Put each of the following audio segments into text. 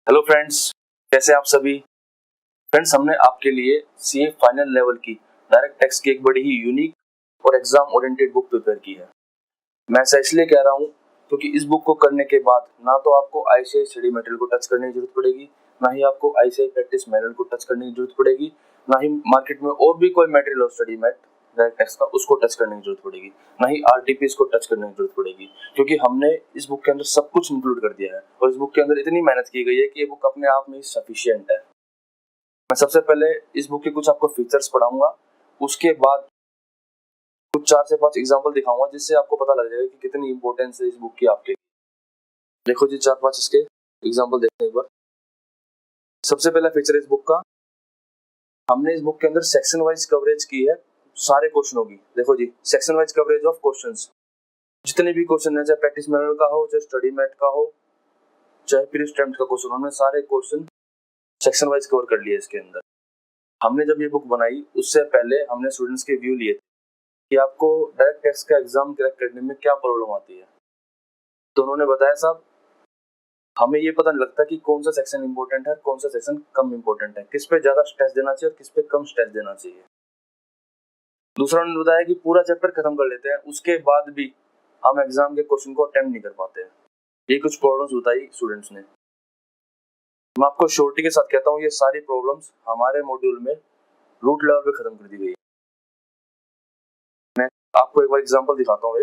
Hello friends, कैसे आप सभी। फ्रेंड्स, हमने आपके लिए सीए फाइनल लेवल की डायरेक्ट टैक्स की एक बड़ी ही यूनिक और एग्जाम ओरिएंटेड बुक प्रिपेयर की है। मैं ऐसा इसलिए कह रहा हूँ क्योंकि इस बुक को करने के बाद ना तो आपको आईसीआई स्टडी मटेरियल को टच करने की जरूरत पड़ेगी, ना ही आपको आईसीआई प्रैक्टिस मैनुअल को टच करने की जरूरत पड़ेगी, ना ही मार्केट में और भी कोई मटेरियल हो स्टडी मैट डायरेक्ट टैक्स का उसको टच करने की जरूरत पड़ेगी, ना ही आरटीपीएस को टच करने की जरूरत पड़ेगी, क्योंकि हमने इस बुक के अंदर सब कुछ इंक्लूड कर दिया है और इस बुक के अंदर इतनी मेहनत की गई है कि ये बुक अपने आप में सफिशिएंट है। मैं सबसे पहले इस बुक के कुछ आपको फीचर्स पढ़ाऊंगा, उसके बाद कुछ 4 से 5 एग्जांपल दिखाऊंगा जिससे आपको पता लग जाएगा कि कितनी इंपॉर्टेंस है इस बुक की आपके लिए। देखो जी, 4-5 इसके एग्जांपल देखते हैं एक बार। सबसे पहला फीचर इस बुक का, हमने इस बुक के अंदर सेक्शन वाइज कवरेज की है सारे क्वेश्चनों की। देखो जी, section wise coverage of questions, जितने भी क्वेश्चन है, चाहे प्रैक्टिस मैनुअल का हो, चाहे स्टडी मैट का हो, चाहे प्री स्टैम्प्ड का क्वेश्चन, हमने सारे क्वेश्चन सेक्शन वाइज कवर कर लिए इसके अंदर। हमने जब ये बुक बनाई उससे पहले हमने स्टूडेंट्स के व्यू लिए थे कि आपको डायरेक्ट टैक्स का एग्जाम क्रैक करने में क्या प्रॉब्लम आती है। तो उन्होंने बताया, साहब हमें ये पता नहीं लगता कि कौन सा सेक्शन इंपॉर्टेंट है, कौन सा सेक्शन कम इंपॉर्टेंट है, किस पे ज्यादा स्ट्रेस देना चाहिए और किस पे कम स्ट्रेस देना चाहिए। दूसरा उन्होंने बताया कि पूरा चैप्टर खत्म कर लेते हैं, उसके बाद भी हम एग्जाम के क्वेश्चन को अटेम्प्ट नहीं कर पाते हैं। ये कुछ प्रॉब्लम्स बताई स्टूडेंट्स ने। मैं आपको श्योरिटी के साथ कहता हूँ, ये सारी प्रॉब्लम्स हमारे मॉड्यूल में रूट लेवल पे खत्म कर दी गई है। मैं आपको एक बार एग्जांपल दिखाता हूँ।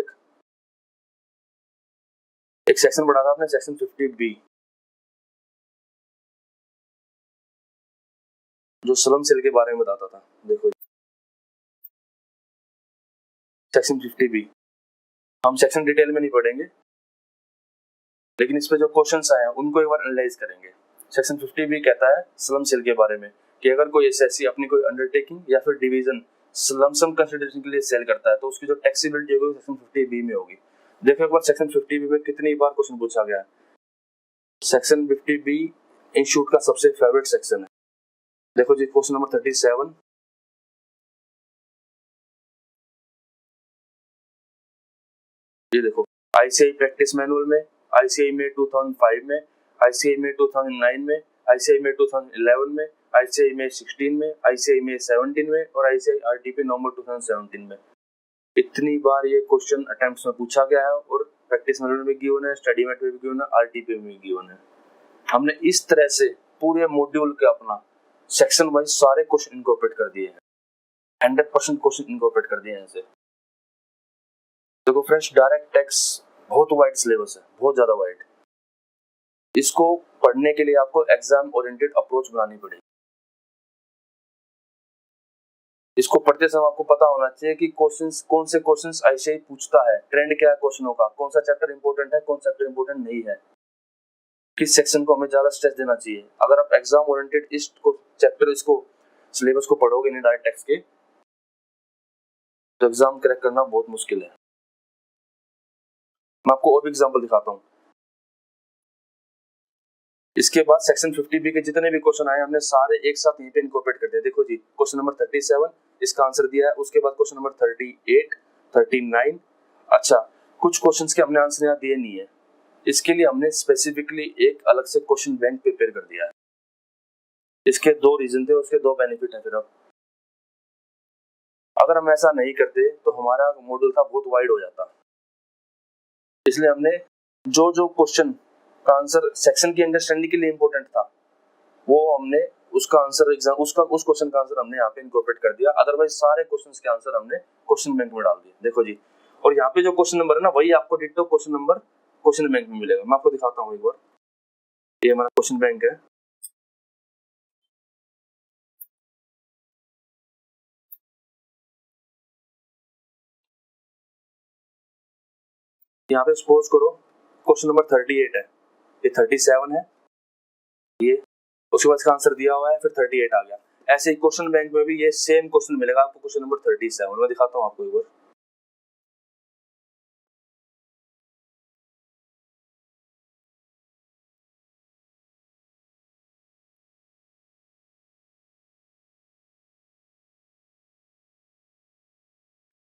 एक सेक्शन पढ़ा था आपने, सेक्शन 50B, जो स्लम सेल के बारे में बताता था। देखो सेक्शन 50B, हम सेक्शन डिटेल में नहीं पढ़ेंगे, लेकिन इस पे जो क्वेश्चंस आए हैं उनको एक बार एनालाइज करेंगे। सेक्शन 50B कहता है स्लम सेल के बारे में कि अगर कोई एसएससी अपनी कोई अंडरटेकिंग या फिर डिवीजन स्लम सम कंसिडरेशन के लिए सेल करता है तो उसकी जो टैक्सेबिलिटी होगी सेक्शन 50B में होगी। देखो एक बार सेक्शन 50B में कितनी बार क्वेश्चन पूछा गया है। सेक्शन 50B इंस्टीट्यूट का सबसे फेवरेट सेक्शन है। देखो जी, क्वेश्चन नंबर 37, ये देखो, आईसीआई प्रैक्टिस मैनुअल में, आईसीआई में 2005 में, आईसीआई में 2009 में, आईसीआई में 2011 में, आईसीआई में 16 में, आईसीआई में 17 में और आईसीआई आरटीपी नवंबर 2017 में। इतनी बार ये क्वेश्चन अटेम्प्ट्स में पूछा गया है और प्रैक्टिस मैनुअल में गिवन है, स्टडी मैट में भी गिवन है, आरटीपी में भी गिवन है। हमने इस तरह से पूरे मॉड्यूल के अपना सेक्शन वाइज सारे क्वेश्चन इनकॉर्पोरेट कर दिए हैं, 100% क्वेश्चन इनकॉर्पोरेट कर दिए हैं ऐसे। देखो फ्रेंड्स, डायरेक्ट टैक्स बहुत वाइड सिलेबस है, बहुत ज्यादा वाइड। इसको पढ़ने के लिए आपको एग्जाम ओरिएंटेड अप्रोच बनानी पड़ेगी। इसको पढ़ते समय आपको पता होना चाहिए कि क्वेश्चंस, कौन से क्वेश्चंस आईसीआई पूछता है, ट्रेंड क्या है क्वेश्चनों का, कौन सा चैप्टर इंपॉर्टेंट है, कौन सा चैप्टर इंपॉर्टेंट नहीं है, किस सेक्शन को हमें ज्यादा स्ट्रेस देना चाहिए। अगर आप एग्जाम ओरिएंटेड इस चैप्टर, इसको सिलेबस को पढ़ोगे नहीं डायरेक्ट टैक्स के, तो एग्जाम क्रैक करना बहुत मुश्किल है। मैं आपको और भी एग्जांपल दिखाता हूँ। इसके बाद सेक्शन 50B के जितने भी क्वेश्चन आए हमने सारे एक साथ यहीं पे इनकॉर्पोरेट कर दिया। देखो जी, क्वेश्चन नंबर 37 इसका आंसर दिया है, उसके बाद क्वेश्चन नंबर 38, 39। अच्छा, कुछ क्वेश्चंस के हमने आंसर यहाँ दिए नहीं है, इसके लिए हमने स्पेसिफिकली एक अलग से क्वेश्चन बैंक प्रिपेयर कर दिया है। इसके 2 रीजन थे, उसके 2 बेनिफिट है। फिर अब अगर हम ऐसा नहीं करते तो हमारा मॉड्यूल था बहुत वाइड हो जाता, इसलिए हमने जो जो क्वेश्चन का आंसर सेक्शन की अंडरस्टैंडिंग के लिए इंपॉर्टेंट था वो हमने उसका आंसर एग्जाम उस क्वेश्चन का आंसर हमने यहाँ पे इनकॉर्पोरेट कर दिया। अदरवाइज सारे क्वेश्चंस के आंसर हमने क्वेश्चन बैंक में डाल दिए। देखो जी, और यहाँ पे जो क्वेश्चन नंबर है ना, वही आपको ditto question number question bank में मिलेगा। मैं आपको दिखाता हूँ एक बार, ये हमारा क्वेश्चन बैंक है। यहाँ पे सपोज करो क्वेश्चन नंबर 38 है, ये 37 है, ये उसके बाद इसका आंसर दिया हुआ है, फिर 38 आ गया। ऐसे ही क्वेश्चन बैंक में भी ये सेम क्वेश्चन मिलेगा आपको, क्वेश्चन नंबर 37। मैं दिखाता हूँ आपको एक बार,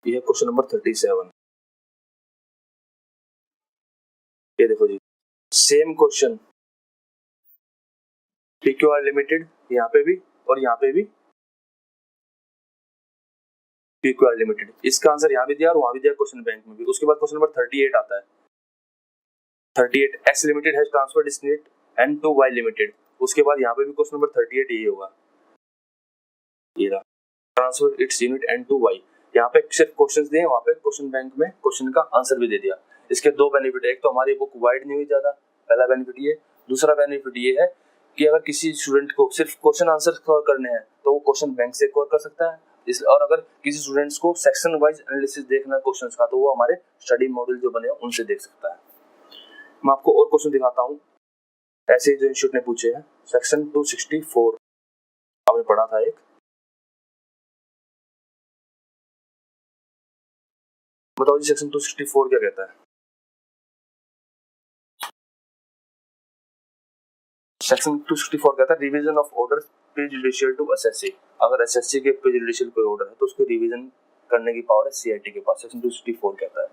ये है क्वेश्चन नंबर 37। ये देखो जी, सेम क्वेश्चन PQR लिमिटेड यहाँ पे भी और यहाँ पे भी PQR लिमिटेड। इसका आंसर यहाँ भी दिया और वहां भी दिया क्वेश्चन बैंक में भी। उसके बाद क्वेश्चन नंबर 38 आता है। 38 X limited has transferred its unit N to Y limited. उसके बाद यहाँ पे भी क्वेश्चन नंबर 38 यही होगा, ये रहा, transfer its unit N to Y। यहाँ पे सिर्फ क्वेश्चंस दिए, वहाँ पे क्वेश्चन बैंक में क्वेश्चन का आंसर भी दे दिया। इसके दो बेनिफिट है, एक तो हमारी बुक वाइड नहीं हुई ज्यादा, पहला बेनिफिट ये। दूसरा बेनिफिट ये है कि अगर किसी स्टूडेंट को सिर्फ क्वेश्चन आंसर कवर करने हैं तो वो क्वेश्चन बैंक से कवर कर सकता है। और अगर किसी स्टूडेंट्स को सेक्शन वाइज एनालिसिस देखना है क्वेश्चंस का, तो वो हमारे स्टडी मॉड्यूल जो बने हैं उनसे देख सकता है। मैं आपको और क्वेश्चन दिखाता हूँ ऐसे जो इंस्टीट्यूट ने पूछे हैं। सेक्शन 264 आपने पढ़ा था एक, बताओ जी सेक्शन 264 क्या कहता है। सेक्शन 264 कहता है revision of order prejudicial to SSC. अगर एसएससी के प्रीजुडिशियल कोई ऑर्डर है तो उसको रिवीजन करने की पावर है सीआईटी के पास। सेक्शन 264 कहता है।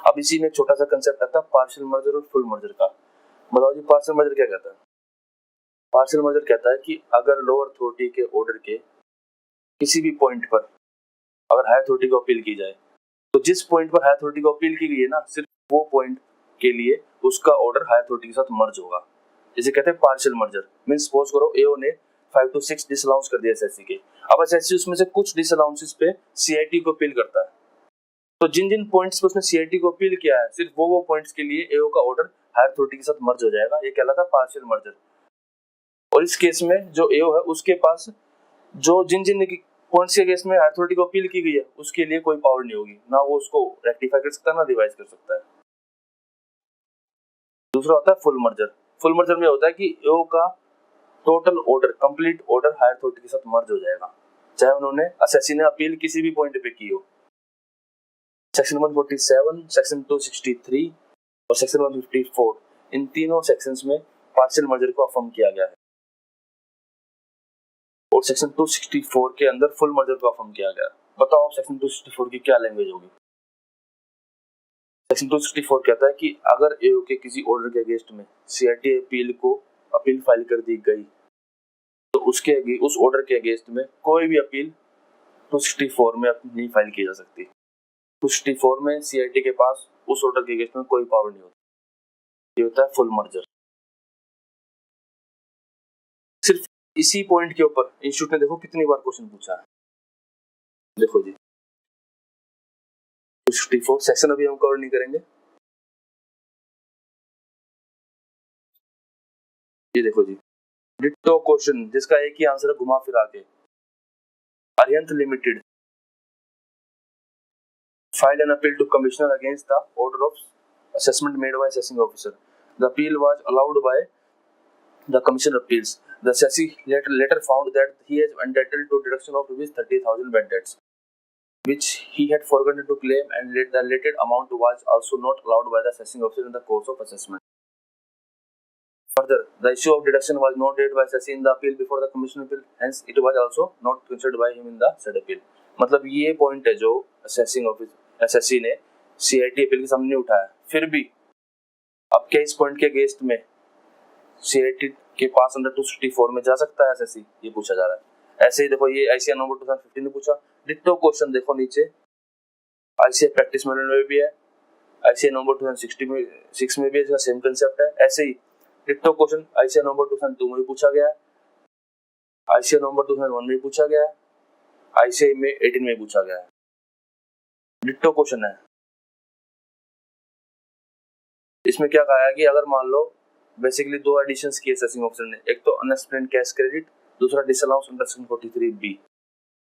अब इसी में एक छोटा सा कंसेप्ट आता है पार्शियल मर्जर और फुल मर्जर का। बताओ जी पार्शियल मर्जर क्या कहता है। पार्शियल मर्जर कहता है कि अगर लोअर अथॉरिटी के ऑर्डर के किसी भी पॉइंट पर अगर हायर अथॉरिटी को अपील की जाए, तो जिस पॉइंट पर हायर अथॉरिटी को अपील की गई है ना, सिर्फ वो पॉइंट के लिए उसका ऑर्डर हायर अथॉरिटी के साथ मर्ज होगा। जिसे कहते हैं पार्शियल मर्जर। मींस सपोज करो एओ ने 5 to 6 डिसअलाउंस कर दिया एसएससी के। अब एसएससी उसमें से कुछ डिसअलाउंसेस पे सीआईटी को अपील करता है, तो जिन जिन पॉइंट्स पे उसने सीआईटी को अपील किया है, सिर्फ वो पॉइंट्स के लिए एओ का ऑर्डर हायर अथॉरिटी के साथ मर्ज हो जाएगा। ये कहलाता है पार्शियल मर्जर। और इस केस में जो एओ है उसके पास जो जिन जिन पॉइंट्स के केस में हायर अथॉरिटी को अपील की गई है उसके लिए कोई पावर नहीं होगी, ना वो उसको रेक्टिफाई कर सकता है ना रिवाइज कर सकता है। दूसरा होता है फुल मर्जर। फुल मर्जर में होता है कि एओ का total order, complete order higher authority के साथ मर्ज हो जाएगा, चाहे उन्होंने एसएससी ने अपील किसी भी पॉइंट पे की हो। सेक्शन 147, सेक्शन 263 और सेक्शन 154, इन तीनों सेक्शंस में पार्शियल मर्जर को अफर्म किया गया है। और सेक्शन 264 के अंदर फुल मर्जर को अफर्म किया गया है। बताओ सेक्शन 264 की क्या लैंग्वेज होगी। सेक्शन 264 कहता है कि अगर एओ के किसी ऑर्डर के अगेंस्ट में सीआईटी अपील फाइल कर दी गई, तो उस ऑर्डर के अगेंस्ट में कोई भी अपील 264 में नहीं फाइल की जा सकती। 264 में सीआईटी के पास उस ऑर्डर के अगेंस्ट में कोई पावर नहीं होती। ये होता है फुल मर्जर। सिर्फ इसी पॉइंट के ऊपर इंस्टीट्यूट ने देखो कितनी बार क्वेश्चन पूछा है। देखो जी 264 सेक्शन अभी हम कवर नहीं करेंगे। ये देखो जी डिट्टो क्वेश्चन जिसका एक ही आंसर है घुमा फिरा के। Arihant limited filed an appeal to commissioner against the order of assessment made by assessing officer. The appeal was allowed by the commissioner appeals. The assessee later found that he is entitled to deduction of rupees 30,000 bad debts, which he had forgotten to claim, and the related amount was also not allowed by the assessing officer in the course of assessment. Further, the issue of deduction was not raised by assessee in the appeal before the commissioner appeal, hence it was also not considered by him in the said appeal. मतलब ये point है जो assessing office SSC ने CIT appeal के सामने उठाया, फिर भी अब क्या इस पॉइंट के अगेंस्ट में सीआईटी के पास अंडर 264 में जा सकता है एसएससी, ये पूछा जा रहा है। ऐसे ही देखो ये आईसीआई नंबर 2015 ने पूछा। डिट्टो क्वेश्चन देखो नीचे आईसीआई प्रैक्टिस मैनुअल में भी है, आईसीआई नंबर 2006 में भी इसका सेम कंसेप्ट है। ऐसे ही डिट्टो क्वेश्चन आईसीआई नंबर 2002 में भी पूछा गया है, आईसीआई नंबर 2001 में भी पूछा गया है, आईसीआई में 18 में पूछा गया है। डिट्टो क्वेश्चन है। इसमें क्या कहा है कि अगर मान लो बेसिकली दो एडिशंस किए असेसिंग ऑफिसर ने, एक तो अनएक्सप्लेन्ड कैश क्रेडिट, दूसरा डिसअलाउंस अंडर सेक्शन 43B।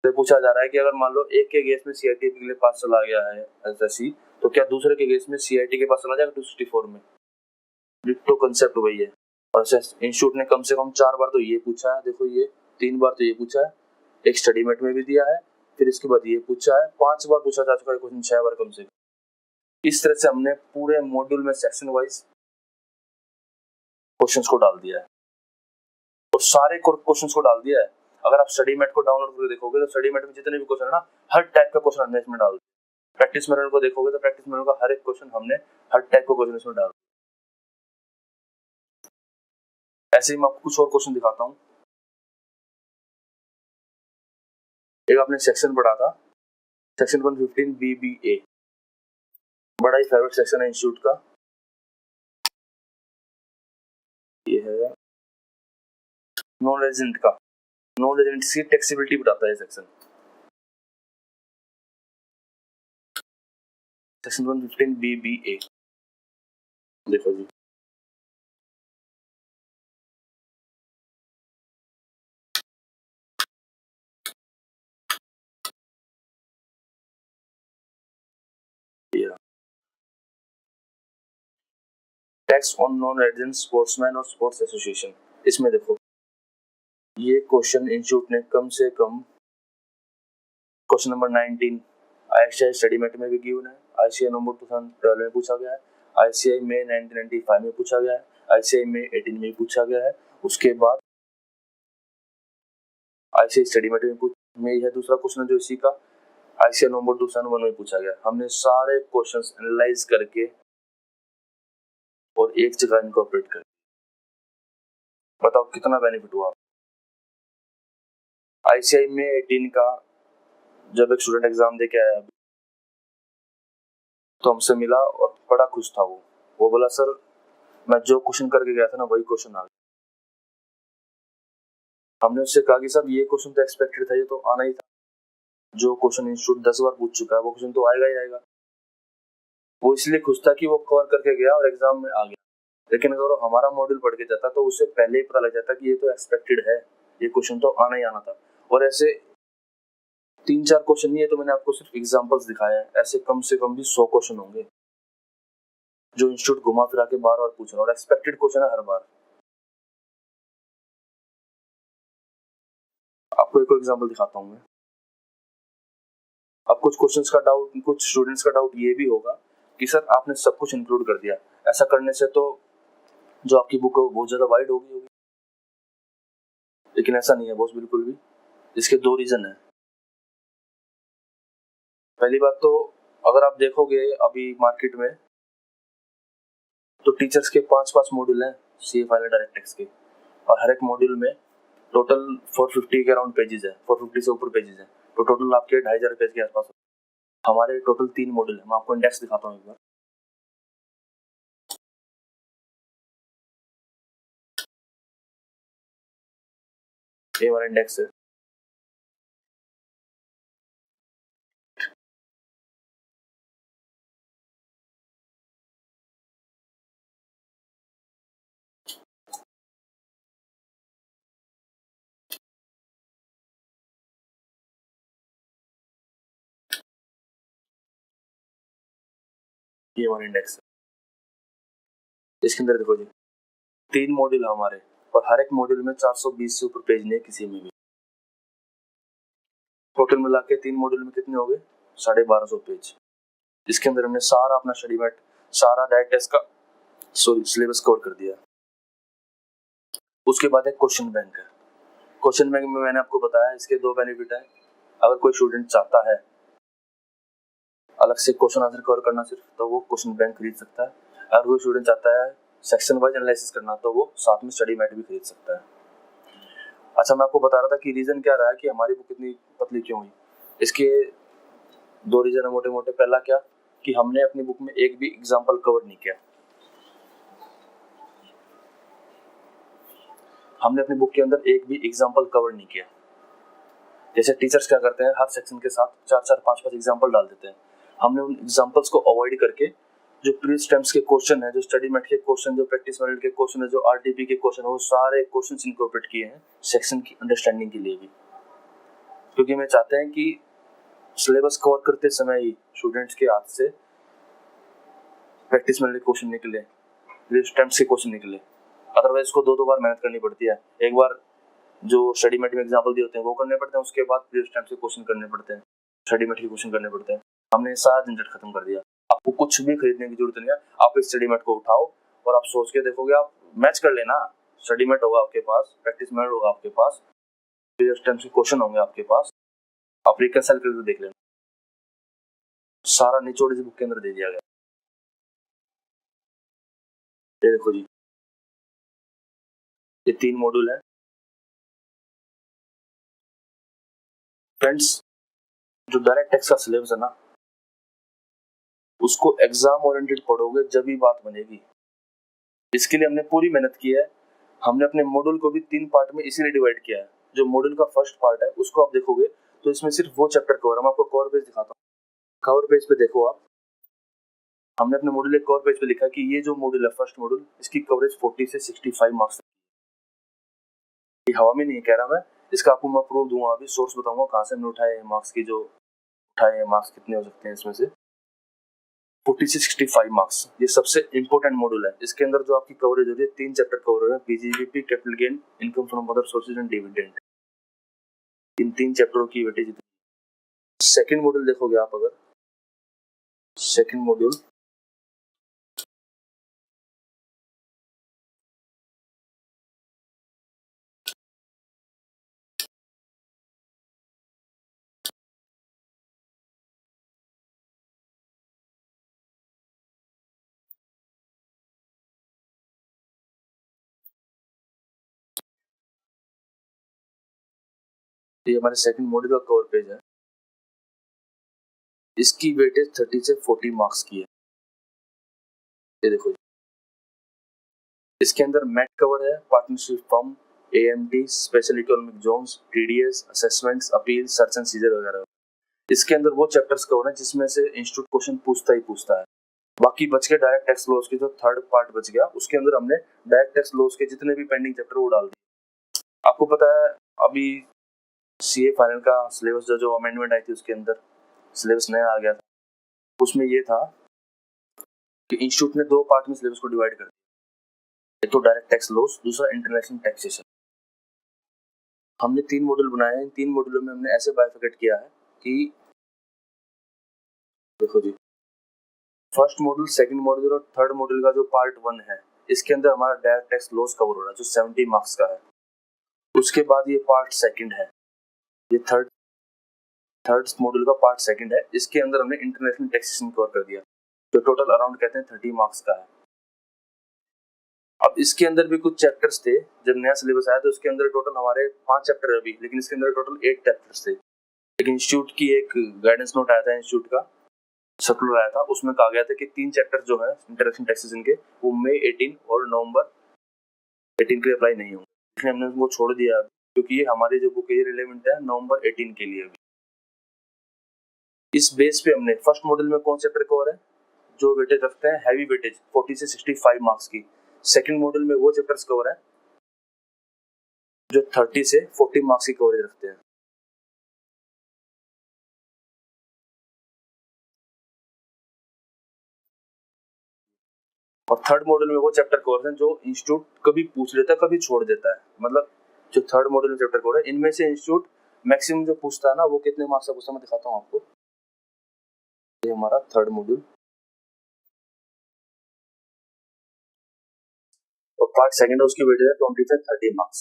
तो पूछा जा रहा है कि अगर मान लो एक के केस में सीआईटी के लिए पास चला गया है एसएससी, तो क्या दूसरे के केस में सीआईटी के पास चला जाएगा 264 में। डिट्टो कंसेप्ट वही है। और इंस्टीट्यूट ने कम से कम 4 बार तो ये पूछा है, देखो ये 3 बार तो ये पूछा है, एक स्टडी मेट में भी दिया है, फिर इसके बाद ये पूछा है, 5 बार पूछा जा चुका है क्वेश्चन, 6 बार कम से कम। इस तरह से हमने पूरे मॉड्यूल में सेक्शन वाइज क्वेश्चंस को डाल दिया है और सारे क्वेश्चंस को डाल दिया है। अगर आप स्टडी मेट को डाउनलोड करके देखोगे तो स्टडी मेट में जितने भी क्वेश्चन है ना, हर टाइप का क्वेश्चन हमने इसमें डाल दिया। प्रैक्टिस मैनुअल को देखोगे तो प्रैक्टिस मैनुअल का हर एक क्वेश्चन हमने हर टाइप का क्वेश्चन इसमें डाल दिया। ऐसे ही मैं आपको कुछ और क्वेश्चन दिखाता हूँ। एक आपने सेक्शन पढ़ा था, सेक्शन 115 BBA, बड़ा ही फेवरेट सेक्शन है इंस्टीट्यूट का। ये है नॉन रेजिडेंट का, नॉन रेजिडेंट की टैक्सेबिलिटी बताता है सेक्शन, सेक्शन 115 BBA। देखो जी, tax on non resident sportsman और स्पोर्ट्स एसोसिएशन। इसमें देखो ये क्वेश्चन इंस्टीट्यूट ने कम से कम question number 19 ICAI study mat में भी गिवन है, ICAI नवंबर 2012 में पूछा गया है, ICAI में 1995 में पूछा गया है, ICAI में 18 में पूछा गया है। उसके बाद ICAI स्टडी मेट में यह दूसरा क्वेश्चन जो इसी का ICAI नवंबर 2001 में पूछा गया। हमने सारे क्वेश्चंस एनालाइज करके और एक जगह इनकॉर्पोरेट कर, बताओ कितना बेनिफिट हुआ। ICAI में 18 का जब एक स्टूडेंट एग्जाम दे के आया तो हमसे मिला और बड़ा खुश था। वो बोला सर मैं जो क्वेश्चन करके गया था ना वही क्वेश्चन आ गया। हमने उससे कहा कि सर ये क्वेश्चन तो एक्सपेक्टेड था, ये तो आना ही था, जो क्वेश्चन इंस्टीट्यूट 10 बार पूछ चुका है वो क्वेश्चन तो आएगा ही आएगा। वो इसलिए खुश था कि वो कवर करके गया और एग्जाम में आ गया। लेकिन अगर वो हमारा मॉड्यूल पढ़ के जाता तो उसे पहले ही पता लग जाता कि ये तो एक्सपेक्टेड है, ये क्वेश्चन तो आना ही आना था। और ऐसे 3-4 क्वेश्चन नहीं है, तो मैंने आपको सिर्फ एग्जांपल्स दिखाया है, ऐसे कम से कम भी 100 क्वेश्चन होंगे जो इंस्टीट्यूट घुमा फिरा के बार बार पूछ रहा है और एक्सपेक्टेड क्वेश्चन है हर बार। आपको एक एग्जांपल दिखाता हूँ मैं। अब कुछ क्वेश्चंस का डाउट, कुछ स्टूडेंट्स का डाउट ये भी होगा कि सर आपने सब कुछ इंक्लूड कर दिया, ऐसा करने से तो जो आपकी बुक है वो बहुत ज्यादा वाइड होगी। लेकिन ऐसा नहीं है बॉस, बिल्कुल भी। इसके 2 रीजन है। पहली बात तो अगर आप देखोगे अभी मार्केट में तो टीचर्स के 5-5 मॉड्यूल हैं सीए फाइनल डायरेक्ट टैक्स के, और हर एक मॉड्यूल में टोटल 450 के अराउंड पेजेस है, 450 से ऊपर पेजेस है, तो टोटल आपके 2500 पेज के आसपास। हमारे टोटल 3 मॉड्यूल है, मैं आपको इंडेक्स दिखाता हूँ एक बार। ये हमारा इंडेक्स है। ये हमारा इंडेक्स है। इसके अंदर देखो जी 3 मॉड्यूल है हमारे, और हर एक मॉड्यूल में 420 से ऊपर पेज नहीं है किसी में भी। टोटल मिला के 3 मॉड्यूल में कितने हो गए? 1250 पेज। इसके अंदर हमने सारा अपना स्टडी मैट, सारा डायरेक्ट टेस्ट का सिलेबस कवर कर दिया। उसके बाद एक क्वेश्चन बैंक है। क्वेश्चन बैंक में मैंने आपको बताया इसके 2 बेनिफिट है। अगर कोई स्टूडेंट चाहता है अलग से क्वेश्चन आंसर कवर करना सिर्फ, तो वो क्वेश्चन बैंक खरीद सकता है। अगर कोई स्टूडेंट चाहता है सेक्शन वाइज एनालिसिस करना, तो वो साथ में स्टडी मैट भी खरीद सकता है। अच्छा, मैं आपको बता रहा था कि रीजन क्या रहा है कि हमारी बुक इतनी पतली क्यों हुई। इसके 2 रीजन है मोटे मोटे। पहला क्या कि हमने अपनी बुक में एक भी एग्जाम्पल कवर नहीं किया। हमने अपनी बुक के अंदर एक भी एग्जाम्पल कवर नहीं किया। जैसे टीचर्स क्या करते हैं, हर सेक्शन के साथ 4-4, 5-5 एग्जाम्पल डाल देते हैं। हमने उन एग्जाम्पल्स को अवॉइड करके जो प्री स्टेम्स के क्वेश्चन है, जो स्टडी मेट के क्वेश्चन, जो प्रैक्टिस मेट के क्वेश्चन है, जो आरटीपी के क्वेश्चन है, वो सारे क्वेश्चंस इनकॉर्पोरेट किए हैं सेक्शन की अंडरस्टैंडिंग के लिए भी। क्योंकि मैं चाहते हैं कि सिलेबस कवर करते समय ही स्टूडेंट्स के हाथ से प्रैक्टिस मेट के क्वेश्चन निकले, प्री स्टेम्स के क्वेश्चन निकले। अदरवाइज इसको 2-2 बार मेहनत करनी पड़ती है। एक बार जो स्टडी मेट में एग्जाम्पल दिए होते हैं वो करने पड़ते हैं, उसके बाद प्री स्टेम्स के क्वेश्चन करने पड़ते हैं, स्टडी मेट के क्वेश्चन करने पड़ते हैं। हमने सारा झंझट खत्म कर दिया। आपको कुछ भी खरीदने की जरूरत नहीं है। आप इस स्टडी मेट को उठाओ और आप सोच के देखोगे, आप मैच कर लेना। स्टडी मेट होगा आपके पास, प्रैक्टिस मेट होगा आपके पास, टाइम से क्वेश्चन होंगे आपके पास, आप रिकंसाइल करके देख लेना। सारा निचोड़ इस बुक के अंदर दे दिया गया। ये देखो जी, ये 3 मॉड्यूल है। फ्रेंड्स, जो डायरेक्ट टैक्स का सिलेबस है ना, उसको एग्जाम ओरिएंटेड पढ़ोगे जब ही बात बनेगी। इसके लिए हमने पूरी मेहनत की है। हमने अपने मॉड्यूल को भी 3 पार्ट में इसीलिए डिवाइड किया है। जो मॉड्यूल का फर्स्ट पार्ट है उसको आप देखोगे तो इसमें सिर्फ वो चैप्टर कवर, हम आपको कवर पेज दिखाता हूँ। कवर पेज पे देखो आप, हमने अपने मॉड्यूल के कवर पेज पे लिखा कि ये जो मॉड्यूल है फर्स्ट मॉड्यूल, इसकी कवरेज 40 से 65 मार्क्स। ये हवा में नहीं कह रहा मैं, इसका आपको मैं प्रूफ दूंगा, अभी सोर्स बताऊंगा कहाँ से हमने उठाए मार्क्स की, जो उठाए मार्क्स कितने हो सकते हैं इसमें से 40 से 65 मार्क्स। ये सबसे इंपॉर्टेंट मॉड्यूल है। इसके अंदर जो आपकी कवरेज हो रही है 3 चैप्टर कवर हो रहे हैं, PGBP, capital gain, income from other sources and dividend. इन 3 चैप्टरों की वेटेज। सेकंड मॉड्यूल देखोगे आप, अगर सेकंड मॉड्यूल ये हमारे सेकंड मॉड्यूल का कवर पेज है। इसकी वेटेज 30 से 40 मार्क्स की है। ये देखो, इसके अंदर मैट कवर है, partnership firm, AMT, special economic zones, TDS, assessments, appeal, search and seizure वगैरह। इसके अंदर वो चैप्टर्स कवर है जिसमें से इंस्टीट्यूट क्वेश्चन पूछता ही पूछता है। बाकी बच के डायरेक्ट टैक्स लॉस की जो थर्ड पार्ट बच गया, उसके अंदर हमने डायरेक्ट टैक्स लॉस के जितने भी पेंडिंग चैप्टर वो डाल दिए। आपको पता है अभी सीए फाइनल का सिलेबस जो अमेंडमेंट आई थी, उसके अंदर सिलेबस नया आ गया था। उसमें ये था कि इंस्टीट्यूट ने 2 पार्ट में सिलेबस को डिवाइड कर दिया। एक तो डायरेक्ट टैक्स लॉस, दूसरा इंटरनेशनल टैक्सेशन। हमने 3 मॉड्यूल बनाए हैं। इन 3 मॉड्यूलों में हमने ऐसे बाइफरकेट किया है कि देखो जी, फर्स्ट मॉड्यूल, सेकंड मॉड्यूल और थर्ड मॉड्यूल का जो पार्ट 1 है, इसके अंदर हमारा डायरेक्ट टैक्स लॉस कवर हो रहा है जो 70 मार्क्स का है। उसके बाद ये पार्ट सेकंड है, ये थर्ड मॉड्यूल का पार्ट सेकंड है। इसके अंदर हमने इंटरनेशनल टैक्सेशन कवर कर दिया, जो टोटल अराउंड कहते हैं 30 मार्क्स का है। अब इसके अंदर भी कुछ चैप्टर्स थे, जब नया सिलेबस आया तो इसके अंदर टोटल हमारे 5 चैप्टर है अभी, लेकिन इसके अंदर टोटल 8 चैप्टर्स थे। लेकिन इंस्टीट्यूट की एक गाइडेंस नोट आया था, इंस्टीट्यूट का सर्कुलर आया था, उसमें कहा गया था कि 3 चैप्टर जो है इंटरनेशनल टैक्सेशन के, वो मई 18 और नवंबर 18 के लिए अप्लाई नहीं होंगे। इसलिए हमने वो छोड़ दिया, क्योंकि ये हमारी जो बुक है रिलेवेंट है नवंबर 18 के लिए। इस बेस पे हमने फर्स्ट मॉड्यूल में कौन चैप्टर कवर है जो वेटेज रखते हैं हैवी वेटेज 40 से 65 मार्क्स की। सेकंड मॉड्यूल में वो चैप्टर्स कवर है जो 30 से 40 मार्क्स की कवरेज रखते हैं। और थर्ड मॉड्यूल में वो चैप्टर कवर हैं जो इंस्टीट्यूट कभी पूछ लेता है, कभी छोड़ देता है। मतलब जो थर्ड मॉड्यूल में चैप्टर कवर है, इनमें से इंस्टीट्यूट मैक्सिमम जो पूछता है ना, वो कितने मार्क्स का पूछता है मैं दिखाता हूँ आपको। ये हमारा थर्ड मॉड्यूल और पार्ट सेकंड है, उसकी वेटेज है 20 से 30 मार्क्स।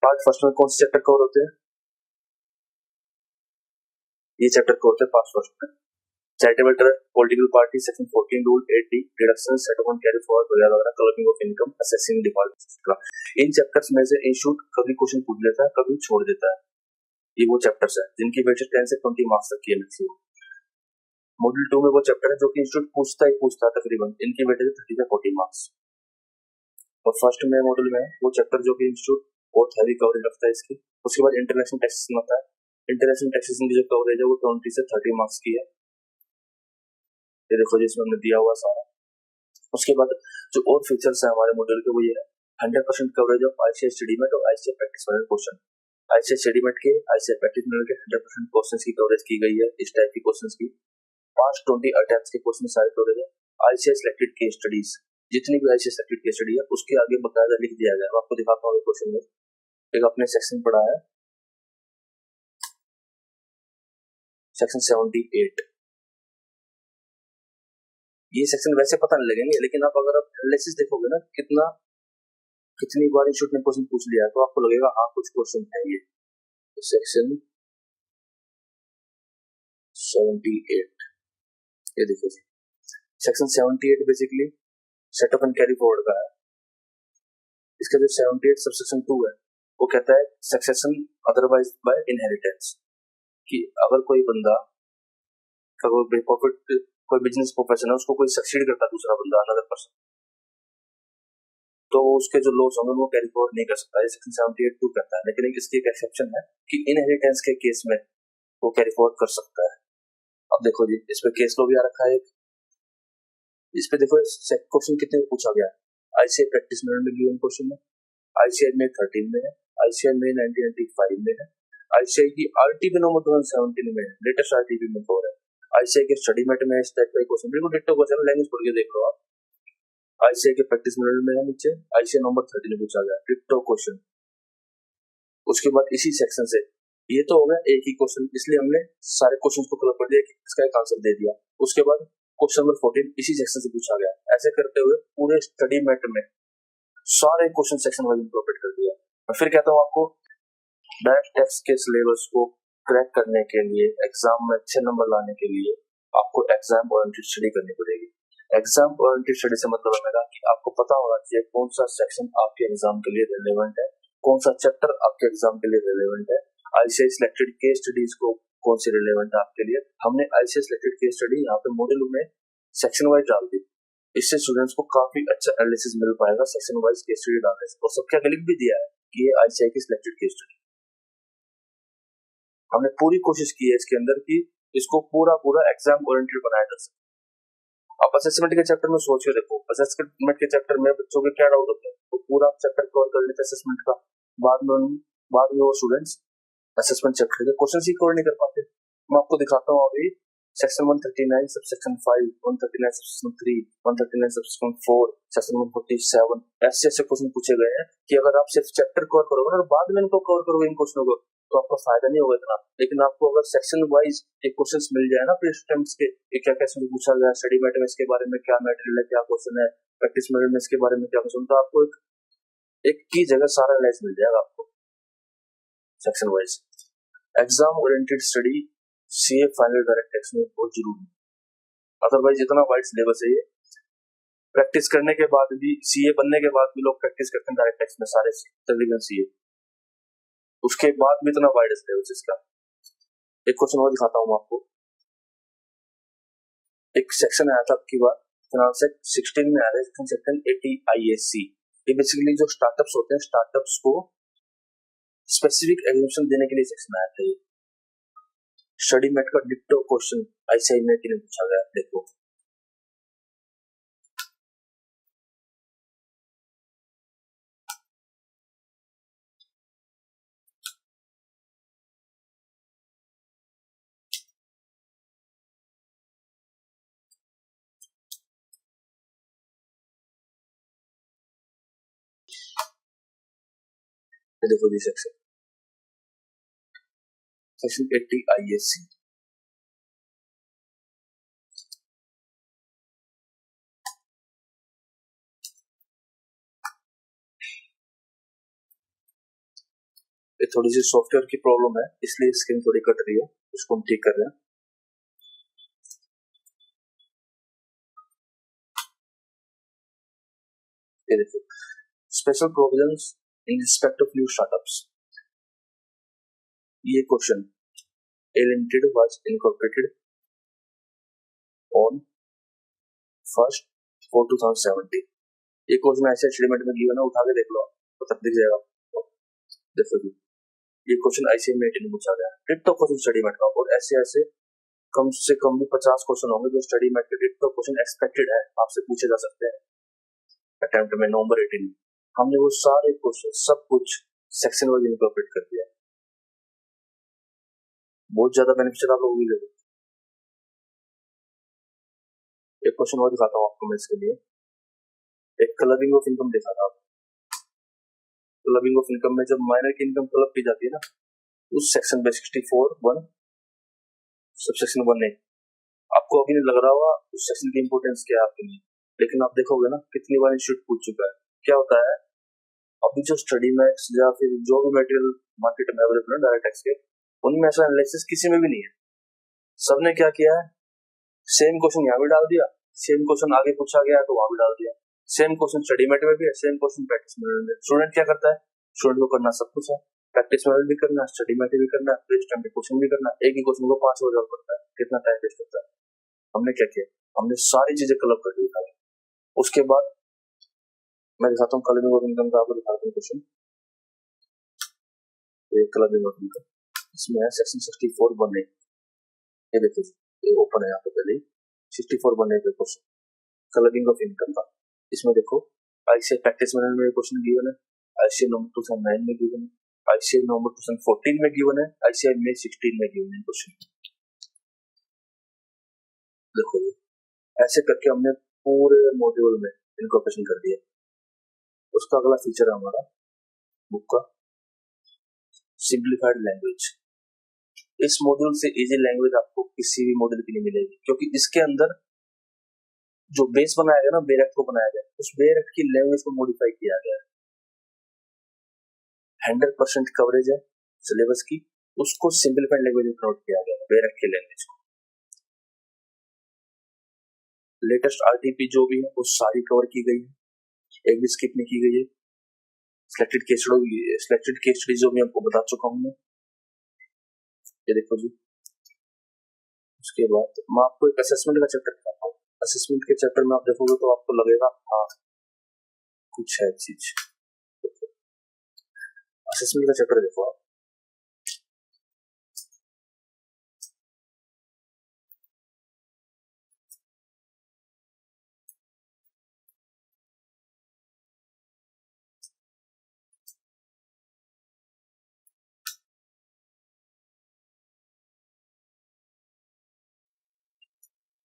पार्ट फर्स्ट में कौन से चैप्टर कवर होते हैं? ये चैप्टर कवर होते हैं पार्ट फर्स्ट में। Charitable trust, political party, section 14 rule 8D, deduction, settlement, carry forward वगैरह वगैरह, colouring of income, assessing default. In chapters में से इंस्टीट्यूट कभी क्वेश्चन पूछ लेता है, कभी छोड़ देता है। ये वो चैप्टर्स है जिनकी वेटेज 10 से 20 मार्क्स तक की है मैक्सिमम। मॉड्यूल 2 में वो चैप्टर है जो कि इंस्टीट्यूट पूछता ही पूछता है तकरीबन, इनकी वेटेज 30 से 40 मार्क्स। और फर्स्ट में मॉड्यूल में वो चैप्टर जो कि इंस्टीट्यूट बहुत हैवी कवरेज रखता है इसकी। उसके बाद इंटरनेशनल टैक्सेशन होता है। इंटरनेशनल टैक्सेशन की जो कवरेज है वो 20 से 30 मार्क्स की है। ये देखो जिसमें हमने दिया हुआ सारा। उसके बाद जो और फीचर्स है हमारे मॉड्यूल के, वो ये है 100% कवरेज ऑफ आईसीआई स्टडीमेट और आईसीआई प्रैक्टिस वाले क्वेश्चन। आईसीआई स्टडीमेट के, आईसीआई प्रैक्टिस के 100% क्वेश्चंस की कवरेज की गई है। इस टाइप के क्वेश्चंस की 520 अटेम्प्ट्स के क्वेश्चन सारे कवरेज है। आईसीआई सिलेक्टेड केस स्टडीज, जितनी भी आईसीआई सिलेक्टेड केस स्टडी है उसके आगे बकायदा लिख दिया गया है। आपको दिखाता हूँ क्वेश्चन में, एक अपने सेक्शन पढ़ा है, सेक्शन 78। ये सेक्शन वैसे पता नहीं लगेंगे, लेकिन आप अगर आप एनालिसिस देखोगे ना, कितनी बार इंस्टीट्यूट ने क्वेश्चन पूछ लिया, तो आपको लगेगा हाँ कुछ क्वेश्चन है ये। सेक्शन 78, ये देखो जी, section 78 basically set off and carry forward का है। इसका जो 78 सबसेक्शन 2 है वो कहता है सक्सेशन अदरवाइज बाय इनहेरिटेंस, कि अगर कोई बंदा कोई बिजनेस प्रोफेशन है, उसको कोई सक्सीड करता है दूसरा बंदा, अनदर पर्सन, तो उसके जो लॉस होंगे वो कैरी फॉरवर्ड नहीं कर सकता, सेक्शन 78(2) कहता है। लेकिन इसकी एक एक्सेप्शन है कि इनहेरिटेंस के केस में वो कैरी फॉरवर्ड कर सकता है। अब देखो जी, इस पे केस लो भी आ रखा है। इस पे देखो क्वेश्चन कितने पूछा गया है। आईसीआई प्रैक्टिस में गिवन क्वेश्चन है, आईसीआई में 13 में है, आईसीआई में 1995 में है, आईसीआई की आरटीपी नंबर 2017 में है, लेटेस्ट आरटीपी में 4 है, आईसीआई के स्टडी मेट में इस टाइप का क्वेश्चन बिल्कुल डिट्टो क्वेश्चन, लैंग्वेज पढ़ के देख लो आप। आईसीआई के प्रैक्टिस में है नीचे, आईसीआई नंबर 13 पूछा गया, डिट्टो क्वेश्चन। उसके बाद इसी सेक्शन से, ये तो हो गया एक ही क्वेश्चन, इसलिए हमने सारे क्वेश्चन को कवर कर दिया कि इसका एक आंसर दे दिया। उसके बाद क्वेश्चन नंबर 14 इसी सेक्शन से पूछा गया। ऐसे करते हुए पूरे स्टडी मेट में सारे क्वेश्चन सेक्शन वाइज इंटरप्रेट कर दिया। मैं फिर कहता हूँ आपको, डायरेक्ट टैक्स के सिलेबस को क्रैक करने के लिए, एग्जाम में अच्छे नंबर लाने के लिए आपको एग्जाम ओरिएंटेड स्टडी करनी पड़ेगी। एग्जाम ओरिएंटेड स्टडी से मतलब है कि आपको पता होना चाहिए कौन सा सेक्शन आपके एग्जाम के लिए रिलेवेंट है, कौन सा चैप्टर आपके एग्जाम के लिए रिलेवेंट है। आईसीआई सिलेक्टेड केस स्टडीज को कौन सी रिलेवेंट है आपके लिए। हमने आईसीआई सिलेक्टेड केस स्टडी यहाँ पे मॉड्यूल में सेक्शन वाइज डाल दी, इससे स्टूडेंट्स को काफी अच्छा एनालिसिस मिल पाएगा सेक्शन वाइज केस स्टडी डालने से। और सबके लिंक भी दिया है कि ये आईसीआई की सिलेक्टेड केस स्टडी। हमने पूरी कोशिश की है इसके अंदर कि इसको पूरा एग्जाम ओरिएंटेड बनाया जा सके। आप असेसमेंट के चैप्टर में सोच के देखो, असेसमेंट के चैप्टर में बच्चों के क्या डाउट होते हैं, तो पूरा चैप्टर कवर कर लेते असेसमेंट का, बाद में वो स्टूडेंट्स असेसमेंट चैप्टर के क्वेश्चन ही कवर नहीं कर पाते। मैं आपको दिखाता हूँ अभी section 139 subsection 5, 139 subsection 3, 139 subsection 4, section 147 ऐसे क्वेश्चन पूछे गए हैं कि अगर आप सिर्फ चैप्टर कवर करोगे और बाद में इनको कवर करोगे इन क्वेश्चनों को, तो आपका फायदा नहीं होगा इतना। लेकिन आपको अगर सेक्शन वाइज एक क्वेश्चंस मिल जाए ना प्री अटेम्प्ट्स के, क्या कैसे पूछा गया, स्टडी मेट में इसके बारे में क्या मटेरियल है, क्या क्वेश्चन है, प्रैक्टिस मेट में इसके बारे में क्या क्वेश्चन, तो आपको एक की जगह सारा एनालाइज मिल जाएगा आपको section wise. Exam oriented study CA final direct tax में बहुत जरूरी है, अदरवाइज इतना वाइड सिलेबस है ये। प्रैक्टिस करने के बाद भी, सीए बनने के बाद भी लोग प्रैक्टिस करते हैं डायरेक्ट टैक्स में सारे तकरीबन सीए, उसके बाद भी इतना वाइड सिलेबस इसका। एक क्वेश्चन और दिखाता हूँ आपको। एक सेक्शन आया था आपकी बात, 16 में आया था सेक्शन 80 IAC। ये बेसिकली जो स्टार्टअप्स होते हैं, स्टार्टअप्स को स्पेसिफिक एग्जामिनेशन देने के लिए सेक्शन आया था। ये स्टडी मेट का डिट्टो क्वेश्चन आईसीआई में पूछा गया। देखो देखो जी, सेक्शन 80 IAC। ये थोड़ी सी सॉफ्टवेयर की प्रॉब्लम है, इसलिए स्क्रीन थोड़ी कट रही है, उसको हम ठीक कर रहे हैं। ये देखो, special provisions in respect of new startups. ये question, A limited was incorporated on 1 4 2017। ये क्वेश्चन ऐसे एस्टीमेट में गिवन है, उठा के देख लो तो तब दिख जाएगा। देखो जी, ये क्वेश्चन आईसीआई में पूछा गया, डिट्टो क्वेश्चन स्टडी मेट का, और ऐसे कम से कम भी 50 क्वेश्चन होंगे जो स्टडी मेट के डिट्टो क्वेश्चन एक्सपेक्टेड है आपसे पूछे जा सकते हैं अटेम्प्ट में नवंबर 18। हमने वो सारे क्वेश्चन सब कुछ सेक्शन वाइज इंकॉर्पोरेट कर दिया, बहुत ज्यादा बेनिफिशियल आप लोगों के लिए। एक क्वेश्चन और दिखाता हूँ आपको मैं इसके लिए। एक क्लबिंग ऑफ इनकम देखा था। क्लबिंग ऑफ इनकम में जब माइनर की इनकम क्लब की जाती है ना, उस सेक्शन में 64(1) सबसेक्शन 1 है। आपको अभी नहीं लग रहा होगा उस सेक्शन की इंपोर्टेंस क्या है आपके लिए, लेकिन आप देखोगे ना कितनी बार इंस्टीट्यूट पूछ चुका है। क्या होता है, अभी जो स्टडी मैक्स या फिर जो भी मटेरियल मार्केट में अवेलेबल है डायरेक्ट टैक्स के, उनमें ऐसा एनालिसिस किसी में भी नहीं है। सबने क्या किया है, सेम क्वेश्चन यहाँ भी डाल दिया, सेम क्वेश्चन आगे पूछा गया है तो वहां भी डाल दिया, सेम क्वेश्चन स्टडी मेट में भी है, सेम क्वेश्चन प्रैक्टिस में भी है। स्टूडेंट क्या करता है, स्टूडेंट को करना सब कुछ है, प्रैक्टिस में भी करना, स्टडी में भी करना, प्री टाइम में क्वेश्चन भी करना, एक ही क्वेश्चन को 5 बार जवाब करना है, कितना टाइम वेस्ट होता है। हमने क्या किया, हमने सारी चीजें क्लब कर दी। उसके बाद मैं दिखाता हूँ क्लबिंग ऑफ इनकम का, आपको दिखाता हूँ क्वेश्चन। क्लबिंग ऑफ इनकम इसमें है सेक्शन 64 बनने, ये देखिए ये ओपन है यहाँ पे पहले 64 बनने का क्वेश्चन क्लबिंग ऑफ इनकम का। इसमें देखो आईसीआई प्रैक्टिस मैनेजमेंट में क्वेश्चन गिवन है, आईसीआई नवंबर 2009 में गिवन है, आईसीआई नवंबर 2014 में गिवन है, आईसीआई में 16 में गिवन है क्वेश्चन। देखो ऐसे करके हमने पूरे मॉड्यूल में इनकॉर्पोरेशन कर दिया। उसका अगला फीचर है हमारा बुक का सिंप्लीफाइड लैंग्वेज। इस मॉड्यूल से इजी लैंग्वेज आपको किसी भी मॉड्यूल की नहीं मिलेगी, क्योंकि इसके अंदर जो बेस बनाया गया ना, बेयर एक्ट को बनाया गया, उस बेयर एक्ट की लैंग्वेज को मॉडिफाई किया गया है। 100% कवरेज है सिलेबस की, उसको सिंप्लीफाइड लैंग्वेज में कन्वर्ट किया गया है, बेयर एक्ट की लैंग्वेज को। लेटेस्ट आरटीपी जो भी है वो सारी कवर की गई है, एक भी स्किप नहीं की गई है। सिलेक्टेड केस स्टडी जो मैं आपको बता चुका हूँ, ये देखो जी। उसके बाद मैं आपको एक असेसमेंट का चैप्टर दिखाता हूँ। असेसमेंट के चैप्टर में आप देखोगे तो आपको लगेगा हाँ कुछ है चीज। असेसमेंट का चैप्टर देखो आप,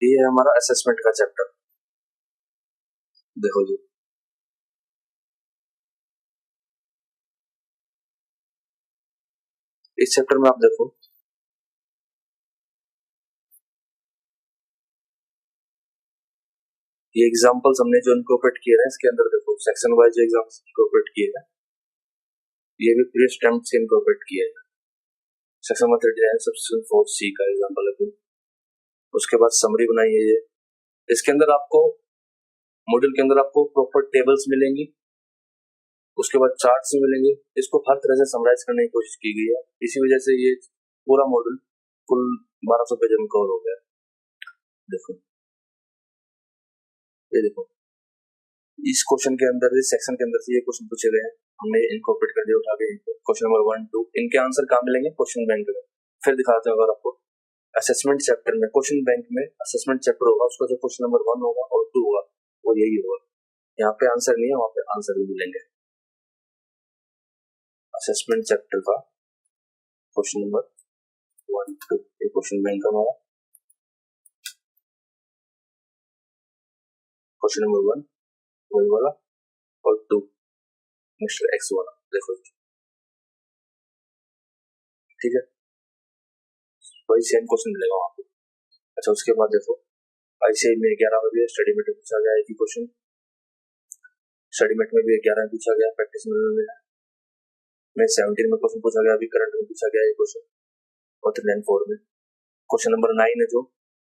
ये है हमारा असेसमेंट का चैप्टर। देखो जी इस चैप्टर में आप देखो ये एग्जांपल्स हमने जो इनकॉर्पोरेट किए हैं, इसके अंदर देखो सेक्शन वाइज एग्जाम्स इनकॉर्पोरेट किए हैं, ये भी प्री स्टैम्प से इनकॉर्पोरेट किए हैं। सेक्शन 139 सबसेक्शन 4C का एग्जांपल है। उसके बाद समरी बनाई है ये, इसके अंदर आपको मॉड्यूल के अंदर आपको प्रॉपर टेबल्स मिलेंगी, उसके बाद चार्ट्स मिलेंगे, इसको हर तरह से समराइज करने की कोशिश की गई है। इसी वजह से ये पूरा मॉड्यूल कुल 1200 पेज में कवर हो गया। देखो ये देखो इस क्वेश्चन के अंदर, इस सेक्शन के अंदर से ये क्वेश्चन पूछे गए हैं, हमने इनकॉर्पोरेट कर दिया उठा के। क्वेश्चन नंबर 1, 2 इनके आंसर कहाँ मिलेंगे, क्वेश्चन बैंक में। फिर दिखाते हैं अगर आपको असेसमेंट चैप्टर में, क्वेश्चन बैंक में असेसमेंट चैप्टर होगा, उसका जो क्वेश्चन नंबर 1 होगा और 2 होगा वो यही होगा। यहाँ पे आंसर नहीं है, वहां पे आंसर भी मिलेंगे। असेसमेंट चैप्टर का क्वेश्चन नंबर 1, 2 ये क्वेश्चन बैंक का हमारा क्वेश्चन नंबर 1 वही वाला और 2 मिस्टर एक्स वाला। देखो ठीक है, वही सेम क्वेश्चन मिलेगा वहां पे। अच्छा उसके बाद देखो आईसीआई में 11 में भी स्टडी मेट में पूछा गया एक ही क्वेश्चन, स्टडी मेट में भी 11 में पूछा गया, प्रैक्टिस में 17 में क्वेश्चन पूछा गया, अभी करंट में पूछा गया ये क्वेश्चन और 394 में। क्वेश्चन नंबर 9 है जो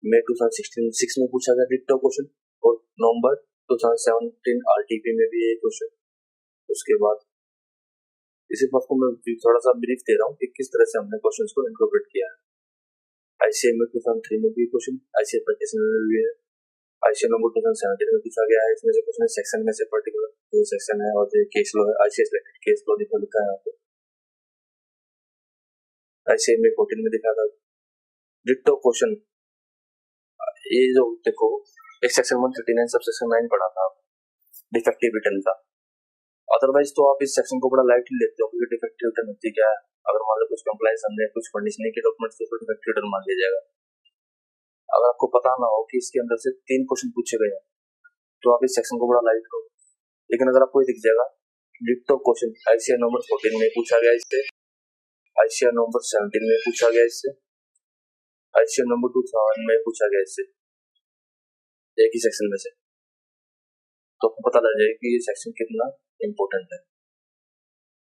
मई 2016 में पूछा गया डिक्टो क्वेश्चन, और नवंबर 2017 आरटीपी में भी ये क्वेश्चन। उसके बाद इसी बात को मैं थोड़ा सा ब्रीफ दे रहा हूँ कि किस तरह से हमने क्वेश्चंस को इनकॉर्पोरेट किया है। आईसीआई में 2003 में भी क्वेश्चन, आईसीआई प्रैक्टिस में भी है, आईसीआई नंबर 2017 में पूछा गया है। इसमें से क्वेश्चन सेक्शन में से पर्टिकुलर जो सेक्शन है और जो केस लॉ है, आईसीआई सिलेक्टेड केस लॉ लिखा है यहाँ पे। आईसीआई में 14 में दिखा था डिक्टो क्वेश्चन। ये जो देखो एक सेक्शन 139 सब सेक्शन 9 पढ़ा था डिफेक्टिव रिटर्न का, अदरवाइज तो आप इस सेक्शन को बड़ा लाइटली लेते हो क्योंकि डिफेक्टिव रिटर्न होती क्या है, अगर मान लो कुछ कंप्लायंस हमने कुछ कंडीशन नहीं के डॉक्यूमेंट्स तो डिफेक्टिव रिटर्न मान लिया जाएगा। अगर आपको पता ना हो कि इसके अंदर से 3 क्वेश्चन पूछे गए तो आप इस सेक्शन को बड़ा लाइट करो, लेकिन अगर आपको दिख जाएगा डिक्टो क्वेश्चन आईसीआई नंबर 14 में पूछा गया, इससे आईसीआई नंबर 17 में पूछा गया, इससे आईसीआई नंबर 2000 में पूछा गया, इससे एक ही सेक्शन में से, तो आपको पता लग जाएगा कि ये सेक्शन कितना इम्पोर्टेंट है,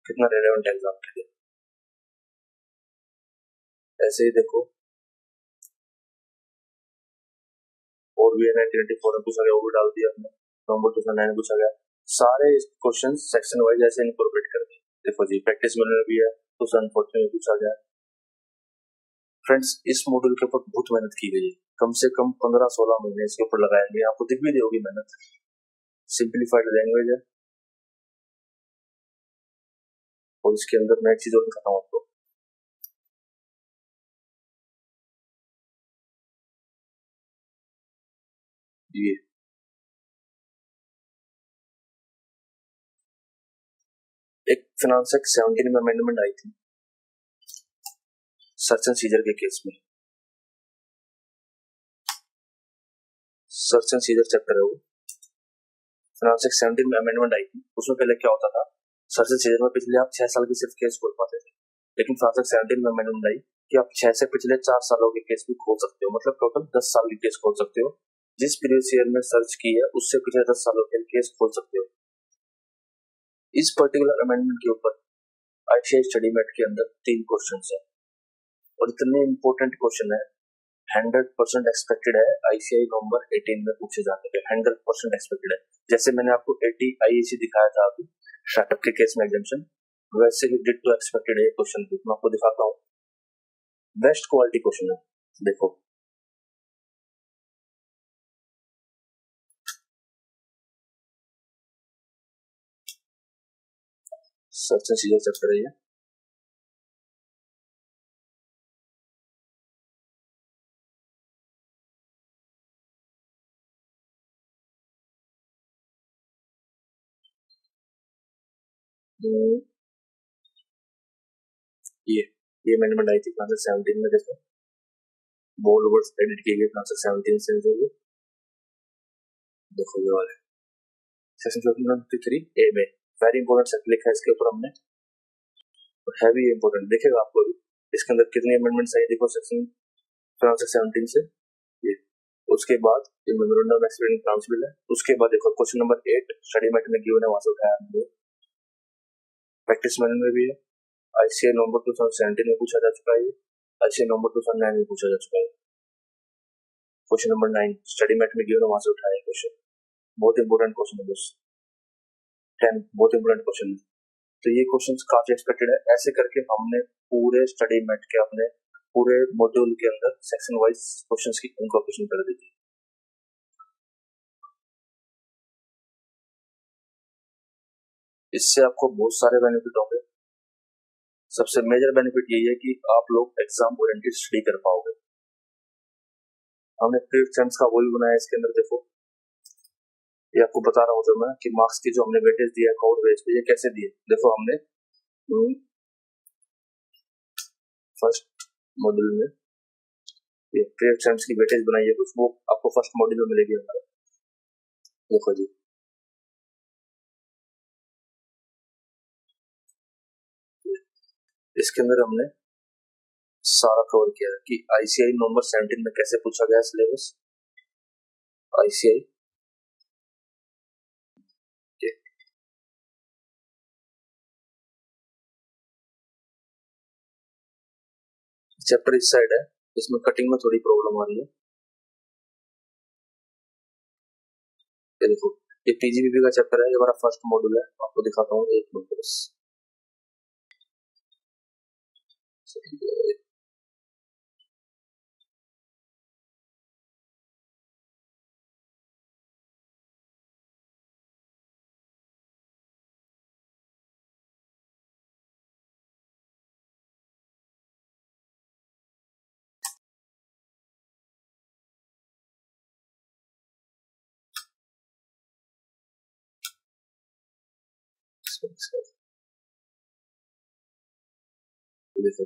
कितना रेलेवेंट है एग्जाम के लिए। ऐसे ही देखो और भी 1994 में पूछा गया, वो भी डाल दिया हमने, नवंबर 2009 में पूछा गया। सारे क्वेश्चन सेक्शन वाइज ऐसे इनकॉर्पोरेट कर दिए। देखो जी, प्रैक्टिस में भी है तो सन 14 में पूछा गया। फ्रेंड्स, इस मॉड्यूल के ऊपर बहुत मेहनत की गई है, कम से कम 15-16 महीने इसके ऊपर लगाएंगे, आपको दिख भी होगी मेहनत। सिंप्लीफाइड लैंग्वेज है और इसके अंदर मैं एक चीज और दिखाता हूँ आपको। ये एक फिनांस एक्ट 17 में अमेंडमेंट आई थी सर्च एंड सीजर के केस में। सर्च एंड सीजर चैप्टर है वो, फिनांस एक्ट 17 में अमेंडमेंट आई थी। उसमें पहले क्या होता था, सर्च एंड सीजर में पिछले आप 6 साल की सिर्फ केस खोल पाते थे, लेकिन फिनांस एक्ट 17 में अमेंडमेंट आई कि आप 6 से पिछले 4 सालों के केस भी खोल सकते हो, मतलब टोटल 10 साल की केस खोल सकते हो। जिस प्रीवियस ईयर में सर्च की है उससे पिछले 10 सालों के केस खोल सकते हो। इस पर्टिकुलर अमेंडमेंट के ऊपर आईसीआई स्टडी मेट के अंदर 3 क्वेश्चन है और इतने इंपॉर्टेंट क्वेश्चन है, 100% एक्सपेक्टेड है आईसीआई नवंबर 18 में पूछे जाने के, 100% एक्सपेक्टेड है। जैसे मैंने आपको 80 आईएसी दिखाया था अभी स्टार्टअप के केस में एग्जाम्पशन, वैसे ही डिट्टो एक्सपेक्टेड है क्वेश्चन भी। मैं आपको दिखाता हूँ, बेस्ट क्वालिटी क्वेश्चन है। देखो सर्च एंड सीजर चैप्टर है ये। ये अमेंडमेंट आई थी क्लास 17 में। देखो बोल्ड वर्ड्स एडिट किए गए क्लास 17 से जो ये देखो ये वाले सेक्शन 53 ए में वेरी इंपॉर्टेंट सेक्शन लिखा है इसके ऊपर हमने, हैवी इंपॉर्टेंट दिखेगा आपको भी। इसके अंदर कितनी अमेंडमेंट्स आई देखो सेक्शन 17 से ये। उसके बाद ये मेमोरेंडम एक्सप्लेनिंग काउंसिल है। उसके बाद देखो क्वेश्चन नंबर 8 स्टडी मेट में गिवन है, वहां से उठाया हमने। प्रैक्टिस मैनुअल में भी है, आईसीआई नवंबर 2017 में पूछा जा चुका है, आईसीआई नवंबर 2009 में पूछा जा चुका है। क्वेश्चन नंबर 9 स्टडी मेट में गिवन है, वहां से उठाया क्वेश्चन, बहुत इंपॉर्टेंट क्वेश्चन है। बस 10 बहुत इंपॉर्टेंट क्वेश्चन है, तो ये क्वेश्चन काफी एक्सपेक्टेड है। ऐसे करके हमने पूरे स्टडी मेट के अपने पूरे मॉड्यूल के अंदर सेक्शन वाइज क्वेश्चंस की इंकॉर्पोरेशन कर दी थी। इससे आपको बहुत सारे बेनिफिट होंगे। सबसे मेजर बेनिफिट यही है कि आप लोग एग्जाम ओरिएंटेड स्टडी कर पाओगे। हमने फिफ्थ सेम्स का वो भी बनाया इसके अंदर। देखो ये आपको बता रहा हूँ तो मैं कि मार्क्स की जो हमने वेटेज दिया है और बेस पे ये कैसे दिए। देखो हमने फर्स्ट मॉड्यूल में ये फिफ्थ सेम्स की वेटेज बनाई है कुछ, वो आपको फर्स्ट मॉड्यूल में मिलेगी हमारा। देखो जी इसके अंदर हमने सारा कवर किया है कि आईसीआई नवंबर 17 में कैसे पूछा गया सिलेबस। आईसीआई चैप्टर इस साइड है, इसमें कटिंग में थोड़ी प्रॉब्लम आ रही है। ये देखो ये पीजीबीपी का चैप्टर है, ये हमारा फर्स्ट मॉड्यूल है। आपको दिखाता हूँ एक मिनट बस। देखो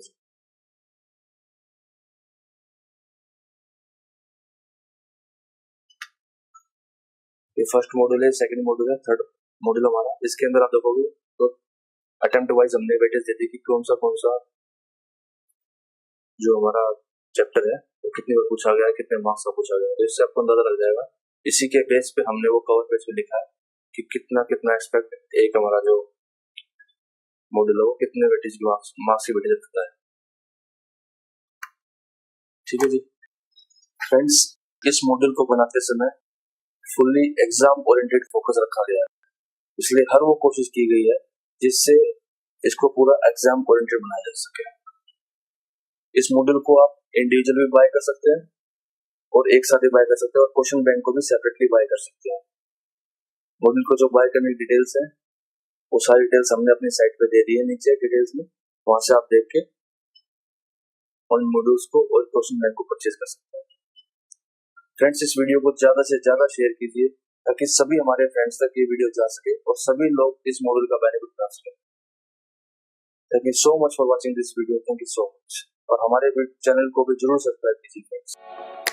ये फर्स्ट मॉड्यूल है, सेकंड मॉड्यूल है, थर्ड मॉड्यूल हमारा। इसके अंदर आप देखोगे तो अटेम्प्ट वाइज हमने वेटेज दे दी कि कौन सा जो हमारा चैप्टर है वो कितनी बार पूछा गया है, कितने मार्क्स का पूछा गया है, तो इससे आपको अंदाजा लग जाएगा। इसी के बेस पे हमने वो कवर पेज पे लिखा है कि कितना कितना एक्सपेक्ट एक हमारा जो मॉड्यूल है वो कितने वेटेज की मार्क्स की वेटेज रखता है। ठीक है जी फ्रेंड्स, इस मॉड्यूल को बनाते समय फुल्ली एग्जाम ओरिएंटेड फोकस रखा गया है, इसलिए हर वो कोशिश की गई है जिससे इसको पूरा एग्जाम ओरिएंटेड बनाया जा सके। इस मॉड्यूल को आप इंडिविजुअल भी बाय कर सकते हैं और एक साथ ही बाय कर सकते हैं और क्वेश्चन बैंक को भी सेपरेटली बाय कर सकते हैं। मॉड्यूल को जो बाय करने की डिटेल्स है वो सारी डिटेल्स हमने अपनी साइट पे दे दी है नीचे डिटेल्स में, वहां से आप देख के उन मॉड्यूल्स को और क्वेश्चन बैंक को परचेज कर सकते हैं। फ्रेंड्स, इस वीडियो को ज्यादा से ज्यादा शेयर कीजिए ताकि सभी हमारे फ्रेंड्स तक ये वीडियो जा सके और सभी लोग इस मॉड्यूल का बेनिफिट उठा सके। Thank you so much for watching this video. Thank you so much. और हमारे चैनल को भी जरूर सब्सक्राइब कीजिए फ्रेंड्स।